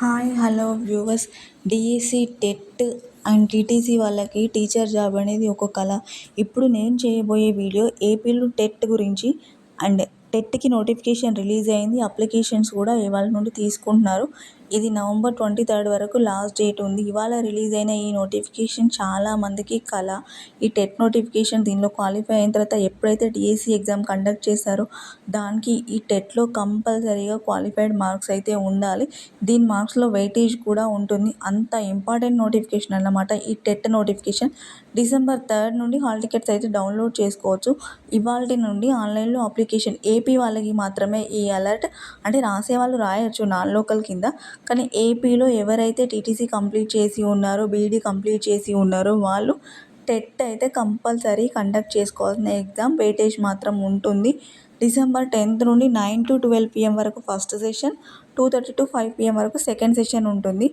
Hi hello viewers. DSC TET and TTC వాళ్ళకి teacher job అనేది ఒక కళ. ఇప్పుడు నేను చేయబోయే వీడియో ఏపీలో టెట్ గురించి. అండ్ టెట్కి నోటిఫికేషన్ రిలీజ్ అయింది. అప్లికేషన్స్ కూడా ఇవాళ నుండి తీసుకుంటున్నారు. ఇది నవంబర్ 23 వరకు లాస్ట్ డేట్ ఉంది. ఇవాళ రిలీజ్ అయిన ఈ నోటిఫికేషన్ చాలా మందికి కళ. ఈ టెట్ నోటిఫికేషన్ దీనిలో క్వాలిఫై అయిన తర్వాత ఎప్పుడైతే డిఎస్సి ఎగ్జామ్ కండక్ట్ చేస్తారో దానికి ఈ టెట్లో కంపల్సరీగా క్వాలిఫైడ్ మార్క్స్ అయితే ఉండాలి. దీని మార్క్స్లో వెయిటేజ్ కూడా ఉంటుంది. అంత ఇంపార్టెంట్ నోటిఫికేషన్ అన్నమాట ఈ టెట్ నోటిఫికేషన్. డిసెంబర్ 3 నుండి హాల్ టికెట్స్ అయితే డౌన్లోడ్ చేసుకోవచ్చు. ఇవాల్టి నుండి ఆన్లైన్లో అప్లికేషన్. ఏపీ వాళ్ళకి మాత్రమే ఈ అలర్ట్. అంటే రాసేవాళ్ళు రాయొచ్చు నాన్ లోకల్ కింద. కానీ ఏపీలో ఎవరైతే టీటీసీ కంప్లీట్ చేసి ఉన్నారో, బీఈడీ కంప్లీట్ చేసి ఉన్నారో వాళ్ళు టెట్ అయితే కంపల్సరీ కండక్ట్ చేసుకోవాల్సిన ఎగ్జామ్. వెయిటేజ్ మాత్రం ఉంటుంది. డిసెంబర్ 10 నుండి 9 to 12 PM వరకు ఫస్ట్ సెషన్, 2:30 to 5 PM వరకు సెకండ్ సెషన్ ఉంటుంది.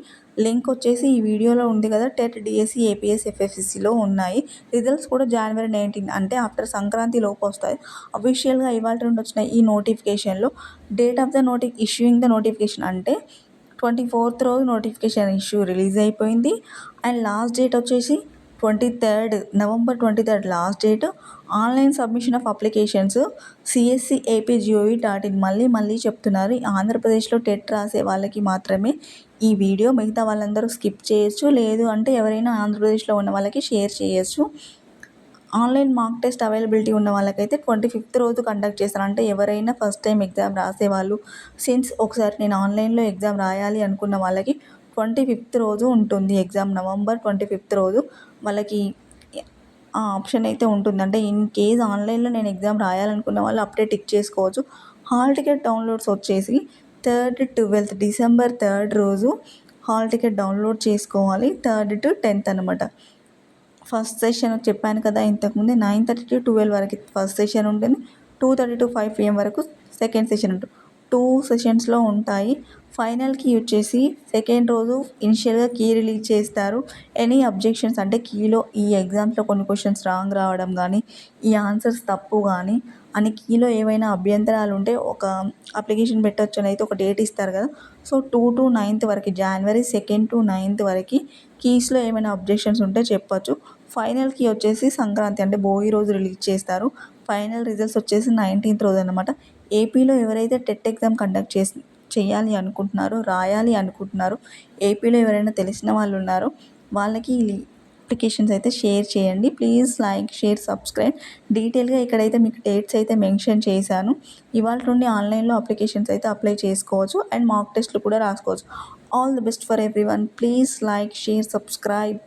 లింక్ వచ్చేసి ఈ వీడియోలో ఉంది కదా. టెట్, డిఎస్సి, ఏపీఎస్, ఎఫ్ఎస్సిలో ఉన్నాయి. రిజల్ట్స్ కూడా January 19 అంటే ఆఫ్టర్ సంక్రాంతి లోపు వస్తాయి. అఫీషియల్గా ఇవాళ నుండి వచ్చిన ఈ నోటిఫికేషన్లో date of the issuing the notification అంటే 24th రోజు నోటిఫికేషన్ ఇష్యూ రిలీజ్ అయిపోయింది. అండ్ లాస్ట్ డేట్ వచ్చేసి November 23 last date. Online submission of applications CSE.AP.gov.in. మళ్ళీ చెప్తున్నారు, ఆంధ్రప్రదేశ్లో టెట్ రాసే వాళ్ళకి మాత్రమే ఈ వీడియో. మిగతా వాళ్ళందరూ స్కిప్ చేయొచ్చు, లేదు అంటే ఎవరైనా ఆంధ్రప్రదేశ్లో ఉన్న వాళ్ళకి షేర్ చేయొచ్చు. ఆన్లైన్ మాక్ టెస్ట్ అవైలబిలిటీ ఉన్న వాళ్ళకైతే 25th రోజు కండక్ట్ చేస్తారు. అంటే ఎవరైనా ఫస్ట్ టైం ఎగ్జామ్ రాసేవాళ్ళు, సిన్స్ ఒకసారి నేను ఆన్లైన్లో ఎగ్జామ్ రాయాలి అనుకున్న వాళ్ళకి 25th రోజు ఉంటుంది ఎగ్జామ్. నవంబర్ 25th రోజు వాళ్ళకి ఆ ఆప్షన్ అయితే ఉంటుంది. అంటే ఇన్ కేస్ ఆన్లైన్లో నేను ఎగ్జామ్ రాయాలనుకున్న వాళ్ళు అప్పుడే టిక్ చేసుకోవచ్చు. హాల్ టికెట్ డౌన్లోడ్స్ వచ్చేసి డిసెంబర్ 3 రోజు హాల్ టికెట్ డౌన్లోడ్ చేసుకోవాలి. 3 to 10 అనమాట. ఫస్ట్ సెషన్ చెప్పాను కదా ఇంతకుముందే, 9:30 to 12 వరకు ఫస్ట్ సెషన్ ఉంటుంది. 2:30 to 5 PM వరకు సెకండ్ సెషన్ ఉంటుంది. 2 సెషన్స్లో ఉంటాయి. ఫైనల్కి వచ్చేసి సెకండ్ రోజు ఇనిషియల్గా కీ రిలీజ్ చేస్తారు. ఎనీ అబ్జెక్షన్స్ అంటే కీలో ఈ ఎగ్జామ్స్లో కొన్ని క్వశ్చన్స్ రాంగ్ రావడం కానీ, ఈ ఆన్సర్స్ తప్పు కానీ అని కీలో ఏవైనా అభ్యంతరాలు ఉంటే ఒక అప్లికేషన్ పెట్టొచ్చు అని అయితే ఒక డేట్ ఇస్తారు కదా. సో 2 to 9 వరకు, January 2 to 9 వరకు కీస్లో ఏమైనా అబ్జెక్షన్స్ ఉంటే చెప్పొచ్చు. ఫైనల్కి వచ్చేసి సంక్రాంతి అంటే భోగి రోజు రిలీజ్ చేస్తారు. ఫైనల్ రిజల్ట్స్ వచ్చేసి 19th రోజు అనమాట. ఏపీలో ఎవరైతే టెట్ ఎగ్జామ్ కండక్ట్ చేయాలి అనుకుంటున్నారో, రాయాలి అనుకుంటున్నారో, ఏపీలో ఎవరైనా తెలిసిన వాళ్ళు ఉన్నారో వాళ్ళకి అప్లికేషన్స్ అయితే షేర్ చేయండి. Please like, share, subscribe. డీటెయిల్గా ఇక్కడైతే మీకు డేట్స్ అయితే మెన్షన్ చేశాను. ఇవాళ నుండి ఆన్లైన్లో అప్లికేషన్స్ అయితే అప్లై చేసుకోవచ్చు అండ్ మాక్ టెస్ట్లు కూడా రాసుకోవచ్చు. All the best for everyone. Please like, share, subscribe.